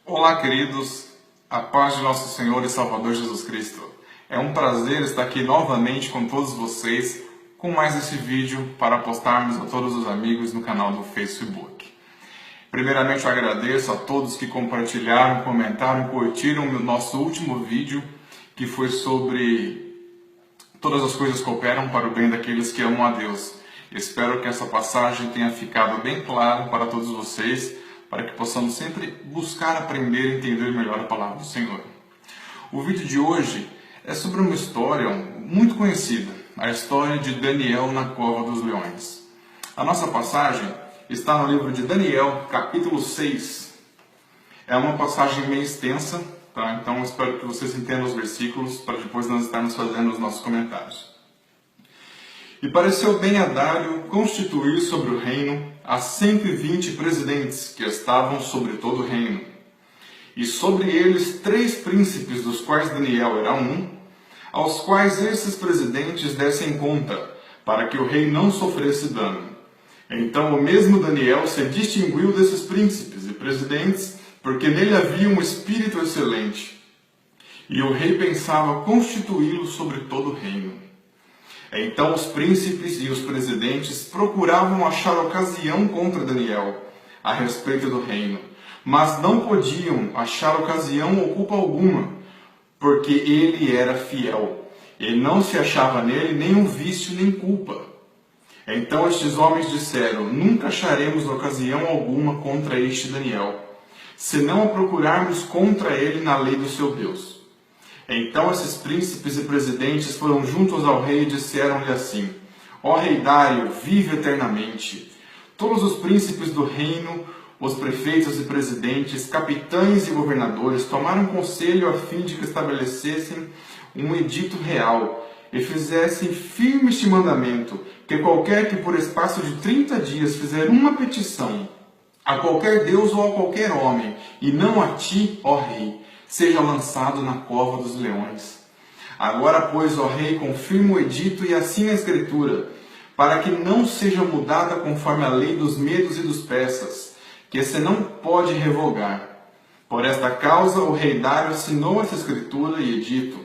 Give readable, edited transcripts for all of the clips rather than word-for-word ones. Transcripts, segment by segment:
Olá, queridos, a paz de nosso Senhor e Salvador Jesus Cristo. É um prazer estar aqui novamente com todos vocês com mais esse vídeo para postarmos a todos os amigos no canal do Facebook. Primeiramente, eu agradeço a todos que compartilharam, comentaram, curtiram o nosso último vídeo, que foi sobre todas as coisas cooperam para o bem daqueles que amam a Deus. Espero que essa passagem tenha ficado bem clara para todos vocês, para que possamos sempre buscar aprender e entender melhor a palavra do Senhor. O vídeo de hoje é sobre uma história muito conhecida, a história de Daniel na cova dos leões. A nossa passagem está no livro de Daniel, capítulo 6. É uma passagem meio extensa, tá? Então espero que vocês entendam os versículos para depois nós estarmos fazendo os nossos comentários. E pareceu bem a Dário constituir sobre o reino as 120 presidentes que estavam sobre todo o reino, e sobre eles 3 príncipes, dos quais Daniel era um, aos quais esses presidentes dessem conta, para que o rei não sofresse dano. Então o mesmo Daniel se distinguiu desses príncipes e presidentes, porque nele havia um espírito excelente, e o rei pensava constituí-lo sobre todo o reino. Então os príncipes e os presidentes procuravam achar ocasião contra Daniel a respeito do reino, mas não podiam achar ocasião ou culpa alguma, porque ele era fiel, e não se achava nele nenhum vício nem culpa. Então estes homens disseram: nunca acharemos ocasião alguma contra este Daniel, senão a procurarmos contra ele na lei do seu Deus. Então esses príncipes e presidentes foram juntos ao rei e disseram-lhe assim: ó rei Dário, vive eternamente. Todos os príncipes do reino, os prefeitos e presidentes, capitães e governadores tomaram conselho a fim de que estabelecessem um edito real e fizessem firme este mandamento, que qualquer que por espaço de 30 dias fizer uma petição a qualquer deus ou a qualquer homem, e não a ti, ó rei, seja lançado na cova dos leões. Agora, pois, ó rei, confirma o edito e assina a escritura, para que não seja mudada conforme a lei dos medos e dos persas, que se não pode revogar. Por esta causa, o rei Dário assinou essa escritura e edito.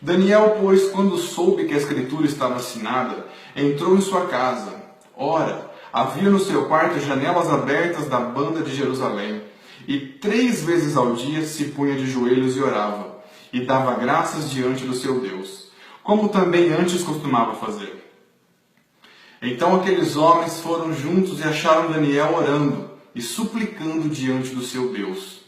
Daniel, pois, quando soube que a escritura estava assinada, entrou em sua casa. Ora, havia no seu quarto janelas abertas da banda de Jerusalém, e 3 vezes ao dia se punha de joelhos e orava, e dava graças diante do seu Deus, como também antes costumava fazer. Então aqueles homens foram juntos e acharam Daniel orando e suplicando diante do seu Deus.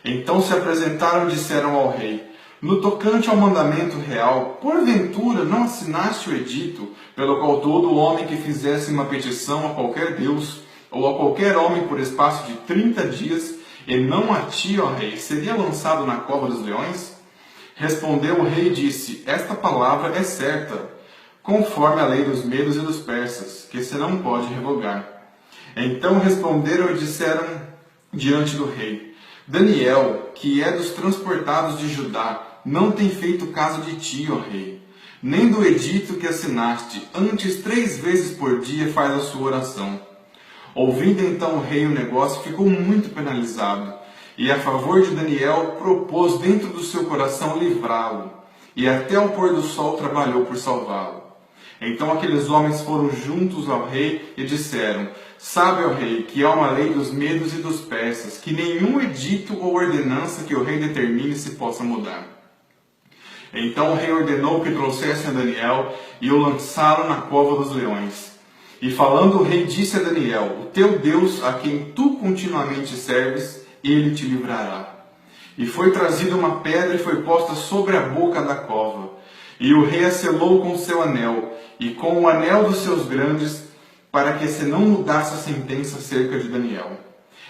Então se apresentaram e disseram ao rei: no tocante ao mandamento real, porventura não assinaste o edito, pelo qual todo homem que fizesse uma petição a qualquer Deus, ou a qualquer homem por espaço de 30 dias, e não a ti, ó rei, seria lançado na cova dos leões? Respondeu o rei e disse: esta palavra é certa, conforme a lei dos medos e dos persas, que se não pode revogar. Então responderam e disseram diante do rei: Daniel, que é dos transportados de Judá, não tem feito caso de ti, ó rei, nem do edito que assinaste, antes 3 vezes por dia faz a sua oração. Ouvindo então o rei o negócio, ficou muito penalizado, e a favor de Daniel propôs dentro do seu coração livrá-lo, e até ao pôr do sol trabalhou por salvá-lo. Então aqueles homens foram juntos ao rei e disseram: sabe, ó rei, que há uma lei dos medos e dos persas, que nenhum edito ou ordenança que o rei determine se possa mudar. Então o rei ordenou que trouxessem a Daniel e o lançaram na cova dos leões. E falando o rei disse a Daniel: o teu Deus, a quem tu continuamente serves, ele te livrará. E foi trazida uma pedra e foi posta sobre a boca da cova. E o rei a selou com seu anel, e com o anel dos seus grandes, para que se não mudasse a sentença acerca de Daniel.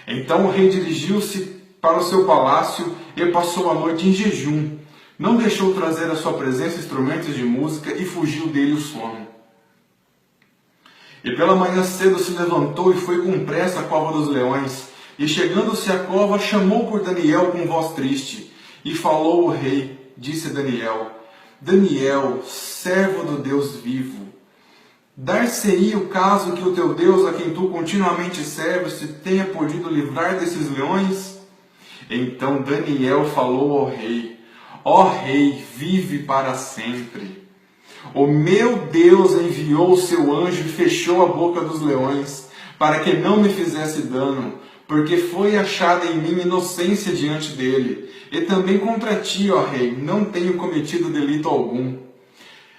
Então o rei dirigiu-se para o seu palácio e passou a noite em jejum. Não deixou trazer à sua presença instrumentos de música e fugiu dele o sono. E pela manhã cedo se levantou e foi com pressa à cova dos leões. E chegando-se à cova, chamou por Daniel com voz triste. E falou o rei, disse Daniel: Daniel, servo do Deus vivo, dar-se-ia o caso que o teu Deus, a quem tu continuamente serves, te tenha podido livrar desses leões? Então Daniel falou ao rei: ó rei, vive para sempre. O meu Deus enviou o seu anjo e fechou a boca dos leões, para que não me fizesse dano, porque foi achada em mim inocência diante dele. E também contra ti, ó rei, não tenho cometido delito algum.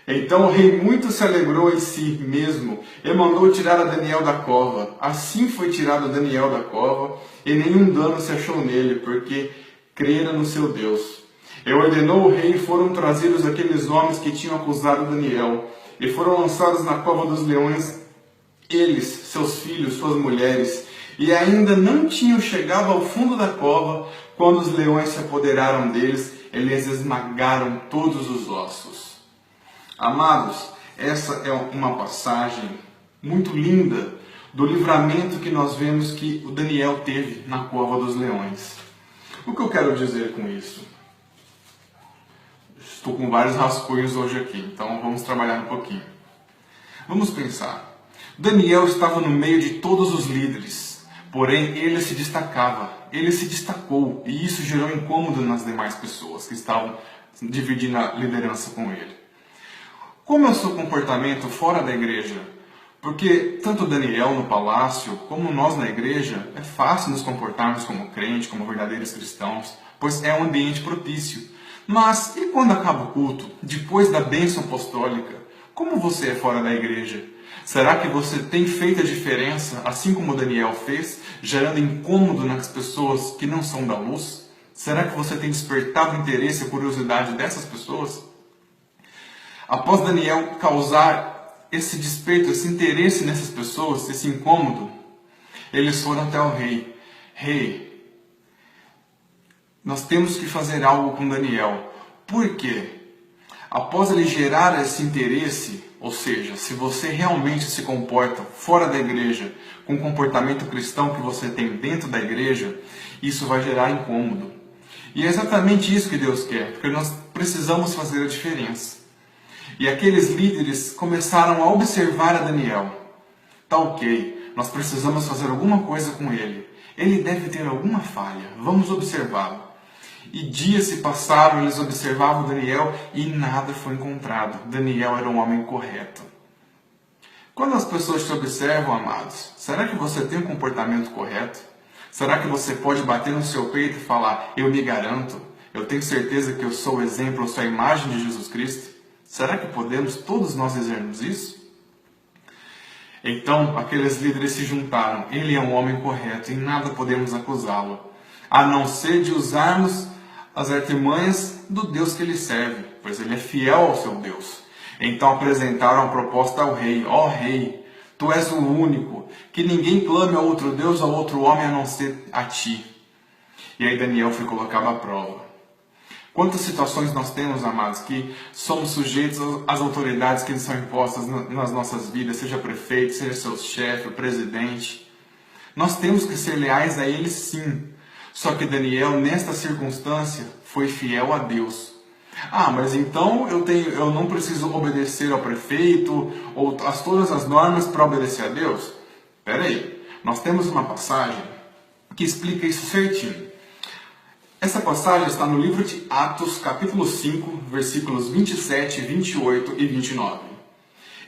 Então o rei muito se alegrou em si mesmo e mandou tirar a Daniel da cova. Assim foi tirado Daniel da cova, e nenhum dano se achou nele, porque crera no seu Deus. E ordenou o rei, e foram trazidos aqueles homens que tinham acusado Daniel, e foram lançados na cova dos leões, eles, seus filhos, suas mulheres, e ainda não tinham chegado ao fundo da cova, quando os leões se apoderaram deles, e lhes esmagaram todos os ossos. Amados, essa é uma passagem muito linda do livramento que nós vemos que o Daniel teve na cova dos leões. O que eu quero dizer com isso? Estou com vários rascunhos hoje aqui, então vamos trabalhar um pouquinho. Vamos pensar. Daniel estava no meio de todos os líderes, porém ele se destacava, ele se destacou, e isso gerou incômodo nas demais pessoas que estavam dividindo a liderança com ele. Como é o seu comportamento fora da igreja? Porque tanto Daniel no palácio, como nós na igreja, é fácil nos comportarmos como crente, como verdadeiros cristãos, pois é um ambiente propício. Mas e quando acaba o culto, depois da bênção apostólica, como você é fora da igreja? Será que você tem feito a diferença, assim como Daniel fez, gerando incômodo nas pessoas que não são da luz? Será que você tem despertado o interesse e a curiosidade dessas pessoas? Após Daniel causar esse despeito, esse interesse nessas pessoas, esse incômodo, eles foram até o rei. Rei, nós temos que fazer algo com Daniel. Por quê? Após ele gerar esse interesse, ou seja, se você realmente se comporta fora da igreja, com o comportamento cristão que você tem dentro da igreja, isso vai gerar incômodo. E é exatamente isso que Deus quer, porque nós precisamos fazer a diferença. E aqueles líderes começaram a observar a Daniel. Tá ok, nós precisamos fazer alguma coisa com ele. Ele deve ter alguma falha, vamos observá-lo. E dias se passaram, eles observavam Daniel e nada foi encontrado. Daniel era um homem correto. Quando as pessoas te observam, amados, será que você tem um comportamento correto? Será que você pode bater no seu peito e falar: eu me garanto, eu tenho certeza que eu sou o exemplo, eu sou a imagem de Jesus Cristo? Será que podemos todos nós dizermos isso? Então, aqueles líderes se juntaram. Ele é um homem correto e nada podemos acusá-lo, a não ser de usarmos as artimanhas do Deus que ele serve, pois ele é fiel ao seu Deus. Então apresentaram a proposta ao rei: ó rei, tu és o único, que ninguém clame a outro Deus ou a outro homem a não ser a ti. E aí Daniel foi colocado à prova. Quantas situações nós temos, amados, que somos sujeitos às autoridades que são impostas nas nossas vidas, seja prefeito, seja seu chefe, presidente. Nós temos que ser leais a eles, sim. Só que Daniel, nesta circunstância, foi fiel a Deus. Ah, mas então eu não preciso obedecer ao prefeito ou a todas as normas para obedecer a Deus? Espera aí, nós temos uma passagem que explica isso certinho. Essa passagem está no livro de Atos, capítulo 5, versículos 27, 28 e 29.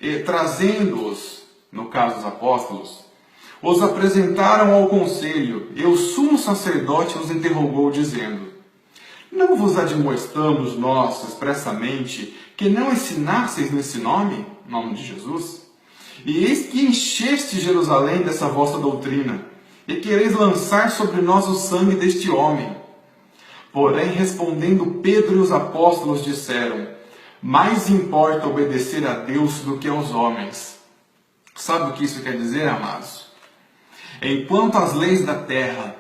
E trazendo-os, no caso dos apóstolos, os apresentaram ao conselho, e o sumo sacerdote os interrogou, dizendo: não vos admoestamos nós expressamente que não ensinasseis nesse nome de Jesus? E eis que encheste Jerusalém dessa vossa doutrina, e quereis lançar sobre nós o sangue deste homem. Porém, respondendo Pedro e os apóstolos disseram: mais importa obedecer a Deus do que aos homens. Sabe o que isso quer dizer, amados? Enquanto que as leis da terra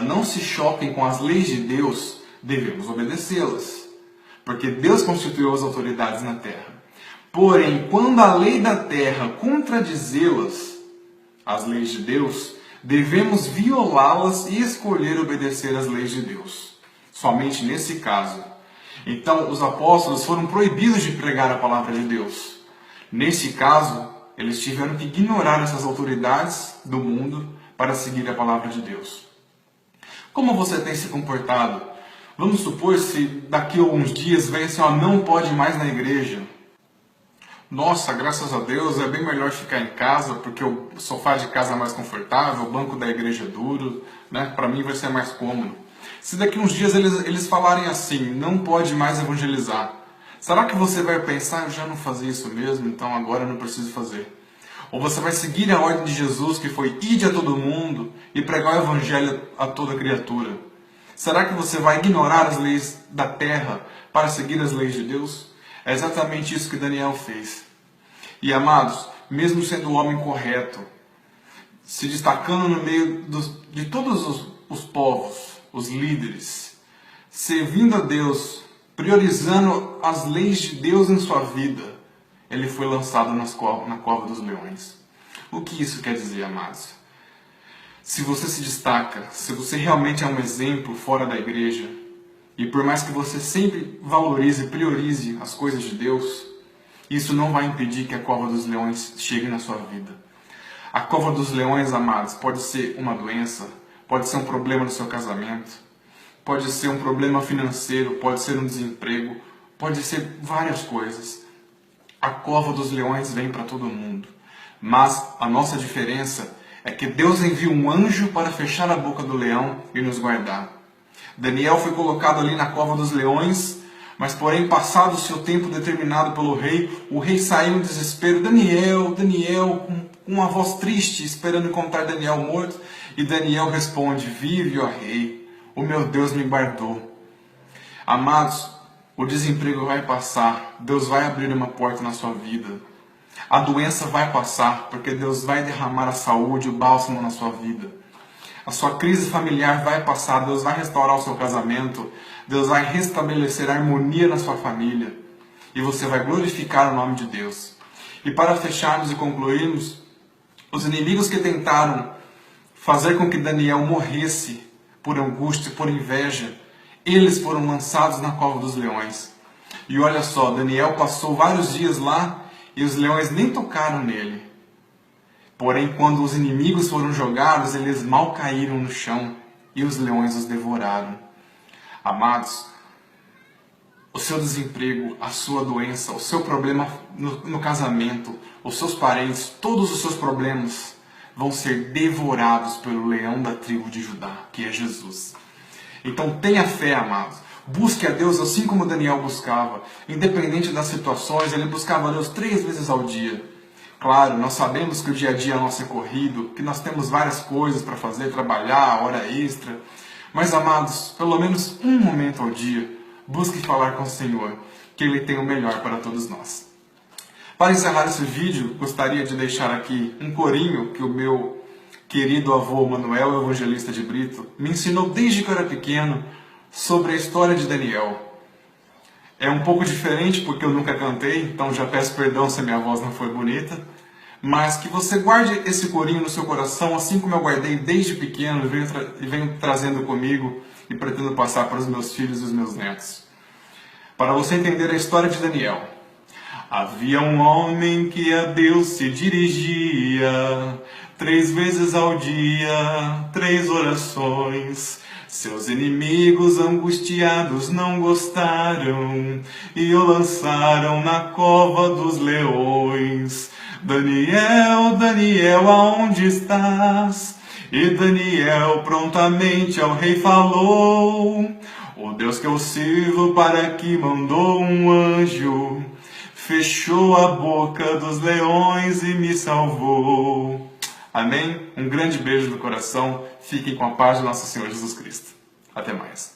não se choquem com as leis de Deus, devemos obedecê-las, porque Deus constituiu as autoridades na terra. Porém, quando a lei da terra contradizê-las, as leis de Deus, devemos violá-las e escolher obedecer às leis de Deus. Somente nesse caso. Então, os apóstolos foram proibidos de pregar a palavra de Deus. Nesse caso, eles tiveram que ignorar essas autoridades do mundo para seguir a palavra de Deus. Como você tem se comportado? Vamos supor se daqui a alguns dias vem assim, não pode mais na igreja. Nossa, graças a Deus é bem melhor ficar em casa, porque o sofá de casa é mais confortável, o banco da igreja é duro, né? Para mim vai ser mais cômodo. Se daqui a uns dias eles falarem assim, não pode mais evangelizar, será que você vai pensar, eu já não fazia isso mesmo, então agora eu não preciso fazer? Ou você vai seguir a ordem de Jesus, que foi ide a todo mundo e pregar o evangelho a toda criatura? Será que você vai ignorar as leis da terra para seguir as leis de Deus? É exatamente isso que Daniel fez. E amados, mesmo sendo o homem correto, se destacando no meio de todos os povos, os líderes, servindo a Deus, priorizando as leis de Deus em sua vida, ele foi lançado na cova dos leões. O que isso quer dizer, amados? Se você se destaca, se você realmente é um exemplo fora da igreja, e por mais que você sempre valorize e priorize as coisas de Deus, isso não vai impedir que a cova dos leões chegue na sua vida. A cova dos leões, amados, pode ser uma doença, pode ser um problema no seu casamento, pode ser um problema financeiro, pode ser um desemprego, pode ser várias coisas. A cova dos leões vem para todo mundo, mas a nossa diferença é que Deus envia um anjo para fechar a boca do leão e nos guardar. Daniel foi colocado ali na cova dos leões, mas porém, passado o seu tempo determinado pelo rei, o rei saiu em desespero. Daniel, Daniel, com uma voz triste, esperando encontrar Daniel morto. E Daniel responde, vive, ó rei, o meu Deus me guardou. Amados, o desemprego vai passar, Deus vai abrir uma porta na sua vida. A doença vai passar, porque Deus vai derramar a saúde, o bálsamo na sua vida. A sua crise familiar vai passar, Deus vai restaurar o seu casamento, Deus vai restabelecer a harmonia na sua família e você vai glorificar o nome de Deus. E para fecharmos e concluirmos, os inimigos que tentaram fazer com que Daniel morresse por angústia, por inveja, eles foram lançados na cova dos leões. E olha só, Daniel passou vários dias lá e os leões nem tocaram nele. Porém, quando os inimigos foram jogados, eles mal caíram no chão e os leões os devoraram. Amados, o seu desemprego, a sua doença, o seu problema no casamento, os seus parentes, todos os seus problemas vão ser devorados pelo leão da tribo de Judá, que é Jesus. Então tenha fé, amados. Busque a Deus assim como Daniel buscava. Independente das situações, ele buscava a Deus 3 vezes ao dia. Claro, nós sabemos que o dia a dia nosso é corrido, que nós temos várias coisas para fazer, trabalhar, hora extra. Mas, amados, pelo menos um momento ao dia, busque falar com o Senhor, que Ele tem o melhor para todos nós. Para encerrar esse vídeo, gostaria de deixar aqui um corinho que o meu querido avô Manuel, evangelista de Brito, me ensinou desde que eu era pequeno sobre a história de Daniel. É um pouco diferente porque eu nunca cantei, então já peço perdão se a minha voz não foi bonita. Mas que você guarde esse corinho no seu coração, assim como eu guardei desde pequeno e venho trazendo comigo e pretendo passar para os meus filhos e os meus netos. Para você entender a história de Daniel. Havia um homem que a Deus se dirigia, 3 vezes ao dia, 3 orações. Seus inimigos angustiados não gostaram e o lançaram na cova dos leões. Daniel, Daniel, aonde estás? E Daniel prontamente ao rei falou: o Deus que eu sirvo para aqui mandou um anjo, fechou a boca dos leões e me salvou. Amém? Um grande beijo do coração. Fiquem com a paz de nosso Senhor Jesus Cristo. Até mais.